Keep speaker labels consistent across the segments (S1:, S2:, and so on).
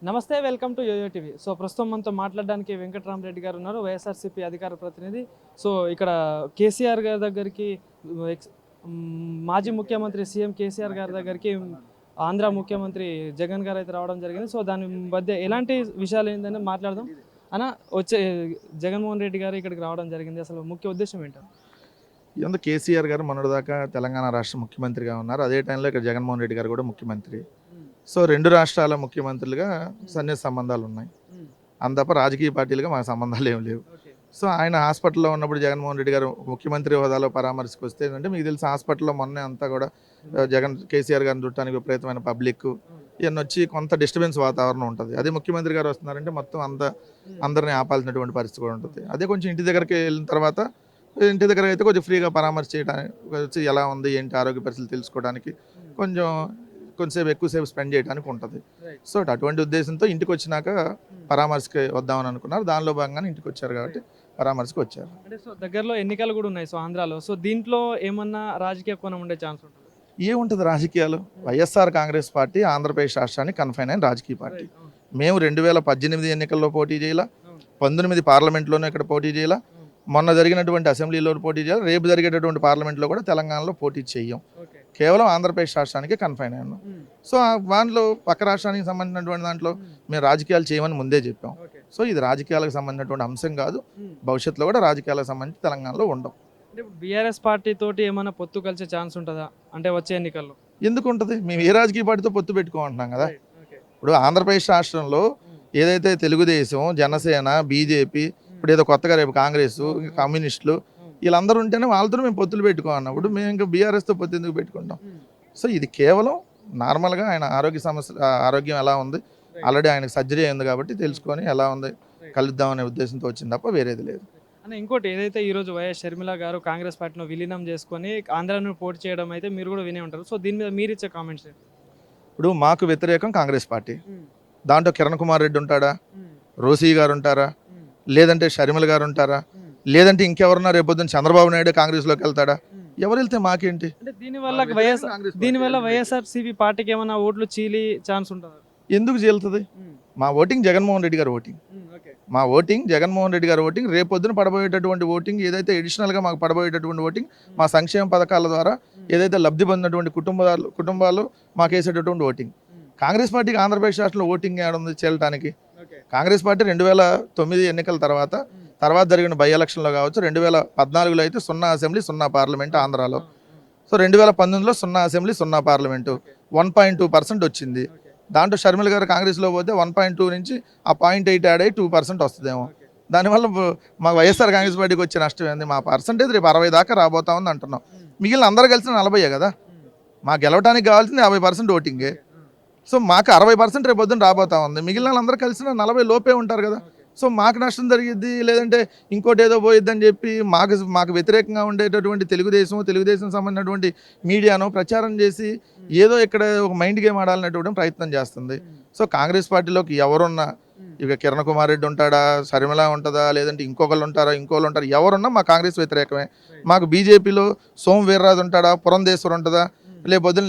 S1: నమస్తే, welcome to YoYo TV. So ప్రస్తుతం మనతో మాట్లాడడానికి వెంకటరామరెడ్డి గారు ఉన్నారు, వైఎస్ఆర్సీపీ అధికార ప్రతినిధి. సో ఇక్కడ కేసీఆర్ గారి దగ్గరికి మాజీ ముఖ్యమంత్రి సీఎం కేసీఆర్ గారి దగ్గరికి ఆంధ్ర ముఖ్యమంత్రి జగన్ గారు అయితే రావడం జరిగింది. సో దాని మధ్య ఎలాంటి విషయాలు ఏంటని మాట్లాడదాం అన్న. వచ్చే జగన్మోహన్ రెడ్డి గారు ఇక్కడికి రావడం జరిగింది, అసలు ముఖ్య ఉద్దేశం ఏంటో?
S2: ఎందుకు కేసీఆర్ గారు మొన్నటిదాకా తెలంగాణ రాష్ట్ర ముఖ్యమంత్రిగా ఉన్నారు, అదే టైంలో ఇక్కడ జగన్మోహన్ రెడ్డి గారు కూడా ముఖ్యమంత్రి. సో రెండు రాష్ట్రాల ముఖ్యమంత్రులుగా సన్నిహిత సంబంధాలు ఉన్నాయి, అంతప్ప రాజకీయ పార్టీలుగా మాకు సంబంధాలు ఏం లేవు. సో ఆయన హాస్పిటల్లో ఉన్నప్పుడు జగన్మోహన్ రెడ్డి గారు ముఖ్యమంత్రి హోదాలో పరామర్శకు వస్తే ఏంటంటే, మీకు తెలిసి హాస్పిటల్లో మొన్నే అంతా కూడా కేసీఆర్ గారిని చుట్టానికి విపరీతమైన పబ్లిక్ ఇవన్నీ వచ్చి కొంత డిస్టర్బెన్స్ వాతావరణం ఉంటుంది. అదే ముఖ్యమంత్రి గారు వస్తున్నారంటే మొత్తం అందరినీ ఆపాల్సినటువంటి పరిస్థితి కూడా ఉంటుంది. అదే కొంచెం ఇంటి దగ్గరికి వెళ్ళిన తర్వాత ఇంటి దగ్గర అయితే కొంచెం ఫ్రీగా పరామర్శ చేయడానికి వచ్చి ఎలా ఉంది ఏంటి ఆరోగ్య పరిస్థితులు తెలుసుకోవడానికి కొంచెంసేపు ఎక్కువసేపు స్పెండ్ చేయడానికి ఉంటుంది. సో అటువంటి ఉద్దేశంతో ఇంటికి వచ్చినాక పరామర్శకి వద్దామని అనుకున్నారు. దానిలో భాగంగానే ఇంటికి వచ్చారు కాబట్టి పరామర్శకు వచ్చారు.
S1: అంటే సో దగ్గరలో ఎన్నికలు కూడా ఉన్నాయి సో ఆంధ్రాలో. సో దీంట్లో ఏమన్నా రాజకీయ కోణం ఉండే ఛాన్స్ ఉంటుంది?
S2: ఏముంటుంది రాజకీయాలు? వైఎస్ఆర్ కాంగ్రెస్ పార్టీ ఆంధ్రప్రదేశ్ రాష్ట్రానికి కన్ఫైన్ అయిన రాజకీయ పార్టీ. మేము 2018 ఎన్నికల్లో పోటీ చేయాల, 19 పార్లమెంట్లోనే ఇక్కడ పోటీ చేయాల, మొన్న జరిగినటువంటి అసెంబ్లీలో పోటీ చేయాలి, రేపు జరిగేటటువంటి పార్లమెంట్లో కూడా తెలంగాణలో పోటీ చేయం. కేవలం ఆంధ్రప్రదేశ్ రాష్ట్రానికి కన్ఫైన్ అయ్యాను. సో దాంట్లో పక్క రాష్ట్రానికి సంబంధించినటువంటి దాంట్లో మేము రాజకీయాలు చేయమని ముందే చెప్పాం. సో ఇది రాజకీయాలకు సంబంధించినటువంటి అంశం కాదు, భవిష్యత్తులో కూడా రాజకీయాలకు సంబంధించి తెలంగాణలో ఉండవు.
S1: బీఆర్ఎస్ పార్టీ తోటి ఏమైనా పొత్తు కలిసే ఛాన్స్ ఉంటుందా అంటే వచ్చే ఎన్నికల్లో?
S2: ఎందుకు ఉంటుంది? మేము ఏ రాజకీయ పార్టీతో పొత్తు పెట్టుకోమంటున్నాం కదా. ఇప్పుడు ఆంధ్రప్రదేశ్ రాష్ట్రంలో ఏదైతే తెలుగుదేశం, జనసేన, బీజేపీ, ఇప్పుడు ఏదో కొత్తగా రేపు కాంగ్రెస్, కమ్యూనిస్టులు వీళ్ళందరూ ఉంటేనే వాళ్ళతో మేము పొత్తులు పెట్టుకోమన్నప్పుడు మేము ఇంకా బీఆర్ఎస్తో పొత్తు ఎందుకు పెట్టుకుంటాం? సో ఇది కేవలం నార్మల్గా ఆయన ఆరోగ్యం ఎలా ఉంది, ఆల్రెడీ ఆయనకు సర్జరీ అయింది కాబట్టి తెలుసుకొని ఎలా ఉంది కలుద్దామనే ఉద్దేశంతో వచ్చింది తప్ప వేరేది లేదు.
S1: అన్న ఇంకోటి, ఏదైతే ఈరోజు వైఎస్ షర్మిల గారు కాంగ్రెస్ పార్టీలో విలీనం చేసుకొని ఆంధ్రాను పోటీ చేయడం అయితే మీరు కూడా వినే ఉంటారు. సో దీని మీద మీరు ఇచ్చే కామెంట్స్?
S2: ఇప్పుడు మాకు వ్యతిరేకం కాంగ్రెస్ పార్టీ. దాంట్లో కిరణ్ కుమార్ రెడ్డి ఉంటాడా, రోసీ గారు ఉంటారా, లేదంటే షర్మిల గారు ఉంటారా, లేదంటే ఇంకెవరన్నా రేపొద్దున చంద్రబాబు నాయుడు కాంగ్రెస్లోకి వెళ్తాడా? ఎవరు వెళ్తే మాకేంటి?
S1: అంటే దీనివల్ల వైఎస్ఆర్సీపీ పార్టీకి ఏమైనా ఓట్లు చీలి ఛాన్స్ ఉంటుందా?
S2: ఎందుకు చీలుతుంది? మా ఓటింగ్ జగన్మోహన్ రెడ్డి గారు ఓటింగ్, మా ఓటింగ్ జగన్మోహన్ రెడ్డి గారు ఓటింగ్. రేపొద్దున పడబోయేటటువంటి ఓటింగ్ ఏదైతే అడిషనల్గా మాకు పడబోయేటటువంటి ఓటింగ్ మా సంక్షేమ పథకాల ద్వారా ఏదైతే లబ్ధి పొందినటువంటి కుటుంబాలు మాకు వేసేటటువంటి ఓటింగ్. కాంగ్రెస్ పార్టీకి ఆంధ్రప్రదేశ్ రాష్ట్రంలో ఓటింగ్ ఏడుంది చేయడానికి? కాంగ్రెస్ పార్టీ 2009 ఎన్నికల తర్వాత జరిగిన బై ఎలక్షన్లో కావచ్చు, 2014లో అయితే 0 అసెంబ్లీ 0 పార్లమెంటు ఆంధ్రాలో. సో 2019లో 0 అసెంబ్లీ 0 పార్లమెంటు, 1.2% వచ్చింది. దాంట్లో షర్మిల గారు కాంగ్రెస్లో పోతే 1.2 నుంచి ఆ 0.8 యాడ్ అయ్యి 2% వస్తుందేమో. దానివల్ల మాకు వైఎస్ఆర్ కాంగ్రెస్ పార్టీకి వచ్చే నష్టం ఏంది? మా పర్సంటేజ్ రేపు 60 దాకా రాబోతా ఉంది అంటున్నాం. మిగిలిన అందరూ కలిసిన 40 కదా. మాకు గెలవడానికి కావాల్సింది 50% ఓటింగే. సో మాకు 60% రేపు పొద్దున్న రాబోతా ఉంది, మిగిలిన వాళ్ళందరూ కలిసిన 40 లోపే ఉంటారు కదా. సో మాకు నష్టం జరిగిద్ది, లేదంటే ఇంకోటి ఏదో పోయిద్దని చెప్పి మాకు వ్యతిరేకంగా ఉండేటటువంటి తెలుగుదేశం సంబంధించినటువంటి మీడియాను ప్రచారం చేసి ఏదో ఇక్కడ ఒక మైండ్ గేమ్ ఆడాలనేటువంటి ప్రయత్నం చేస్తుంది. సో కాంగ్రెస్ పార్టీలోకి ఎవరున్నా, ఇక కిరణ్ కుమార్ రెడ్డి ఉంటాడా, షర్మిల ఉంటుందా, లేదంటే ఇంకొకళ్ళు ఉంటారా, ఎవరున్నా మా కాంగ్రెస్ వ్యతిరేకమే. మాకు బీజేపీలో సోము వీర్రాజు ఉంటాడా, పురంధేశ్వర్ ఉంటుందా,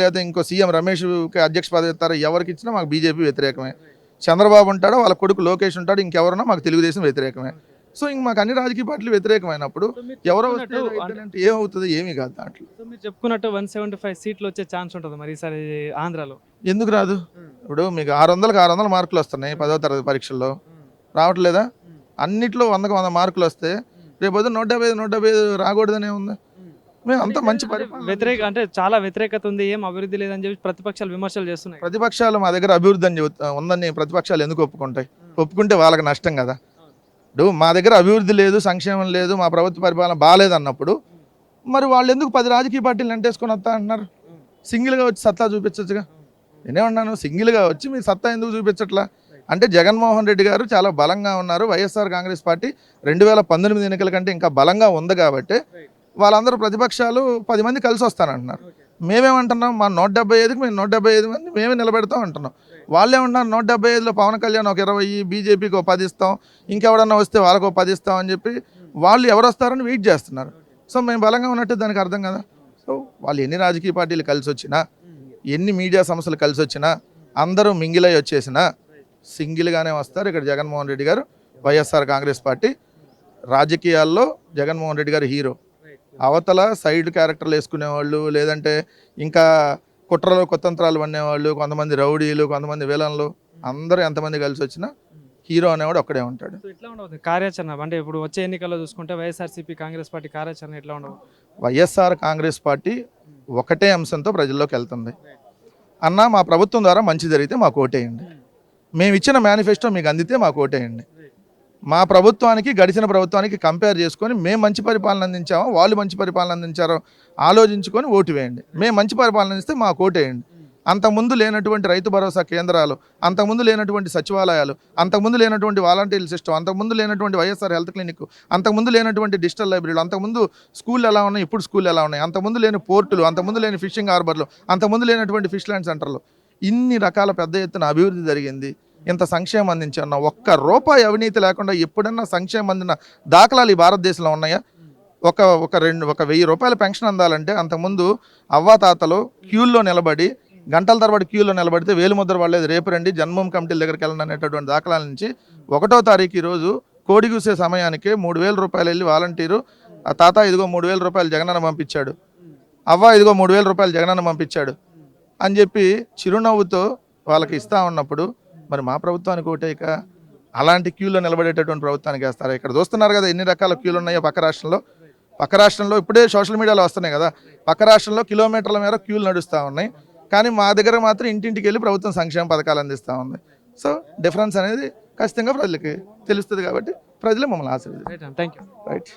S2: లేదా ఇంకో సీఎం రమేష్కి అధ్యక్ష పదవి ఇస్తారా, ఎవరికి ఇచ్చినా మాకు బీజేపీ వ్యతిరేకమే. చంద్రబాబు ఉంటాడో, వాళ్ళ కొడుకు లోకేష్ ఉంటాడు, ఇంకెవరన్నా మాకు తెలుగుదేశం వ్యతిరేకమే. సో ఇంక మాకు అన్ని రాజకీయ పార్టీలు వ్యతిరేకమైనప్పుడు ఎవరో అంటే ఏమవుతుంది? ఏమీ కాదు. దాంట్లో
S1: మీరు చెప్పుకున్నట్టు 175 సీట్లు వచ్చే ఛాన్స్ ఉంటుంది మరి ఈసారి ఆంధ్రాలో.
S2: ఎందుకు రాదు? ఇప్పుడు మీకు 600 మార్కులు వస్తున్నాయి 10వ తరగతి పరీక్షల్లో, రావట్లేదా? అన్నిట్లో 100కు 100 మార్కులు వస్తే రేపు 175 రాకూడదనే ఉంది. మేము అంత మంచి
S1: అంటే చాలా వ్యతిరేకత ఉంది, ఏం అభివృద్ధి లేదని చెప్పి ప్రతిపక్షాలు విమర్శలు చేస్తున్నాయి.
S2: ప్రతిపక్షాలు మా దగ్గర అభివృద్ధి అని ఉందని ప్రతిపక్షాలు ఎందుకు ఒప్పుకుంటాయి? ఒప్పుకుంటే వాళ్ళకి నష్టం కదా. ఇప్పుడు మా దగ్గర అభివృద్ధి లేదు, సంక్షేమం లేదు, మా ప్రభుత్వ పరిపాలన బాగాలేదు అన్నప్పుడు మరి వాళ్ళు ఎందుకు 10 రాజకీయ పార్టీలు వెంటేసుకొని వస్తా అంటున్నారు? సింగిల్గా వచ్చి సత్తా చూపించచ్చుగా. నేనేమన్నాను? సింగిల్గా వచ్చి మీ సత్తా ఎందుకు చూపించట్లా అంటే, జగన్మోహన్ రెడ్డి గారు చాలా బలంగా ఉన్నారు, వైఎస్ఆర్ కాంగ్రెస్ పార్టీ 2019 ఎన్నికల కంటే ఇంకా బలంగా ఉంది కాబట్టి వాళ్ళందరూ ప్రతిపక్షాలు 10 మంది కలిసి వస్తానంటున్నారు. మేమేమంటున్నాం? మా 175కి మేము 175 మంది మేమే నిలబెడతాం అంటున్నాం. వాళ్ళేమంటున్నారు? 175లో పవన్ కళ్యాణ్ ఒక 20, బీజేపీకి ఒక 10 ఇస్తాం, ఇంకెవడన్నా వస్తే వాళ్ళకు 10 ఇస్తాం అని చెప్పి వాళ్ళు ఎవరు వస్తారని వెయిట్ చేస్తున్నారు. సో మేము బలంగా ఉన్నట్టు దానికి అర్థం కదా. సో వాళ్ళు ఎన్ని రాజకీయ పార్టీలు కలిసి వచ్చినా, ఎన్ని మీడియా సంస్థలు కలిసి వచ్చినా, అందరూ మింగిలై వచ్చేసినా, సింగిల్గానే వస్తారు. ఇక్కడ జగన్మోహన్ రెడ్డి గారు వైఎస్ఆర్ కాంగ్రెస్ పార్టీ రాజకీయాల్లో జగన్మోహన్ రెడ్డి గారు హీరో. అవతల సైడ్ క్యారెక్టర్లు వేసుకునేవాళ్ళు, లేదంటే ఇంకా కుట్రలు కుతంత్రాలు పన్నేవాళ్ళు, కొంతమంది రౌడీలు, కొంతమంది విలన్లు, అందరూ ఎంతమంది కలిసి వచ్చినా హీరో అనేవాడు ఒక్కడే ఉంటాడు.
S1: సో ఎట్లా ఉండవు కార్యాచరణ అంటే ఇప్పుడు వచ్చే ఎన్నికల్లో చూసుకుంటే వైఎస్ఆర్సీపీ కాంగ్రెస్ పార్టీ కార్యాచరణ ఎట్లా ఉండవు?
S2: వైఎస్ఆర్ కాంగ్రెస్ పార్టీ ఒకటే అంశంతో ప్రజల్లోకి వెళ్తుంది. అన్న మా ప్రభుత్వం ద్వారా మంచి జరిగితే మాకు ఓటేయండి, మేము ఇచ్చిన మేనిఫెస్టో మీకు అందితే మాకు ఓటేయండి. మా ప్రభుత్వానికి గడిచిన ప్రభుత్వానికి కంపేర్ చేసుకొని మేము మంచి పరిపాలన అందించామో వాళ్ళు మంచి పరిపాలన అందించారో ఆలోచించుకొని ఓటు వేయండి. మేము మంచి పరిపాలన అందిస్తే మాకు ఓటేయండి. అంతకుముందు లేనటువంటి రైతు భరోసా కేంద్రాలు, అంతకుముందు లేనటువంటి సచివాలయాలు, అంతకుముందు లేనటువంటి వాలంటీర్ సిస్టమ్, అంతకుముందు లేనటువంటి వైఎస్ఆర్ హెల్త్ క్లినిక్, అంతకుముందు లేనటువంటి డిజిటల్ లైబ్రరీలు, అంతకుముందు స్కూళ్ళు ఎలా ఉన్నాయి, ఇప్పుడు స్కూళ్ళు ఎలా ఉన్నాయి, అంతకుముందు లేని పోర్టులు, అంతకుముందు లేని ఫిషింగ్ హార్బర్లు, అంతకుముందు లేనటువంటి ఫిష్ ల్యాండ్ సెంటర్లు, ఇన్ని రకాల పెద్ద ఎత్తున అభివృద్ధి జరిగింది. ఇంత సంక్షేమం అందించాన్న ఒక్క రూపాయి అవినీతి లేకుండా ఎప్పుడన్నా సంక్షేమం అందిన దాఖలాలు ఈ భారతదేశంలో ఉన్నాయా? ఒక 1000 రూపాయల పెన్షన్ అందాలంటే అంతకుముందు అవ్వాతాతలు క్యూల్లో నిలబడి గంటల తరబడి క్యూలో నిలబడితే వేలుముద్ర పడలేదు, రేపు రండి జన్మభూమి కమిటీల దగ్గరికి వెళ్ళండి అనేటటువంటి దాఖలాల నుంచి 1వ తారీఖు ఈరోజు కోడి కూసే సమయానికి 3000 రూపాయలు వెళ్ళి వాలంటీరు, ఆ తాత ఇదిగో 3000 రూపాయలు జగనన్న పంపించాడు, అవ్వ ఇదిగో 3000 రూపాయలు జగనన్న పంపించాడు అని చెప్పి చిరునవ్వుతో వాళ్ళకి ఇస్తా ఉన్నప్పుడు మరి మా ప్రభుత్వానికి ఓటేక అలాంటి క్యూలో నిలబడేటటువంటి ప్రభుత్వానికి వేస్తారా? ఇక్కడ చూస్తున్నారు కదా ఎన్ని రకాల క్యూలు ఉన్నాయో పక్క రాష్ట్రంలో ఇప్పుడే సోషల్ మీడియాలో వస్తున్నాయి కదా, పక్క రాష్ట్రంలో కిలోమీటర్ల మేర క్యూలు నడుస్తూ ఉన్నాయి. కానీ మా దగ్గర మాత్రం ఇంటింటికి వెళ్ళి ప్రభుత్వం సంక్షేమ పథకాలు అందిస్తూ ఉంది. సో డిఫరెన్స్ అనేది ఖచ్చితంగా ప్రజలకి తెలుస్తుంది కాబట్టి ప్రజలు మమ్మల్ని ఆశీర్వదిస్తారు.
S1: Thank you.
S2: రైట్.